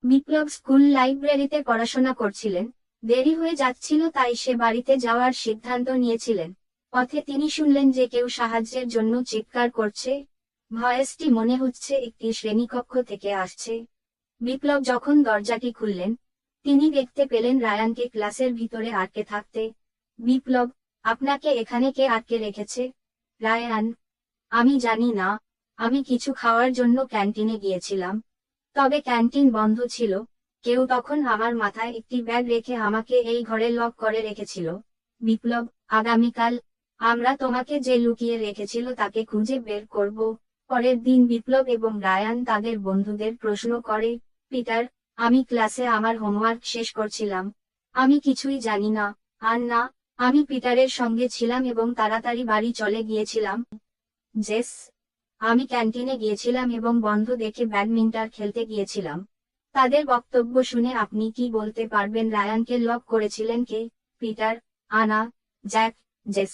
বিপ্লব school লাইব্রেরিতে পড়াশোনা করছিলেন। দেরি হয়ে যাচ্ছিল, তাই সে বাড়িতে যাওয়ার সিদ্ধান্ত নিয়েছিলেন। পথে তিনি শুনলেন যে কেউ সাহায্যের জন্য চিৎকার করছে। ভয়েসটি মনে হচ্ছে একটি শ্রেণীকক্ষ থেকে আসছে। বিপ্লব যখন দরজাটি খুললেন, তিনি দেখতে পেলেন রায়ানকে ক্লাসের ভিতরে আটকে থাকতে। বিপ্লব, আপনাকে এখানে কে আটকে রেখেছে? রায়ান, আমি জানি না। আমি কিছু খাওয়ার জন্য ক্যান্টিনে গিয়েছিলাম, তবে ক্যান্টিন বন্ধ ছিল। কেউ তখন আমার মাথায় একটি ব্যাগ রেখে আমাকে এই ঘরে লক করে রেখেছিল। বিপ্লব, আগামীকাল আমরা তোমাকে যে লুকিয়ে রেখেছিল তাকে খুঁজে বের করব। পরের দিন বিপ্লব এবং রায়ান তাদের বন্ধুদের প্রশ্ন করে, পিটার, আমি ক্লাসে আমার হোমওয়ার্ক শেষ করছিলাম। আমি কিছুই জানি না। আর না, আমি পিটারের সঙ্গে ছিলাম এবং তাড়াতাড়ি বাড়ি চলে গিয়েছিলাম। জেস, আমি ক্যান্টিনে গিয়েছিলাম এবং বন্ধ দেখে ব্যাডমিন্টন খেলতে গিয়েছিলাম। তাদের বক্তব্য শুনে আপনি কি বলতে পারবেন রায়ানকে লক করেছিলেন কে? পিটার, আনা, জ্যাক, জেস।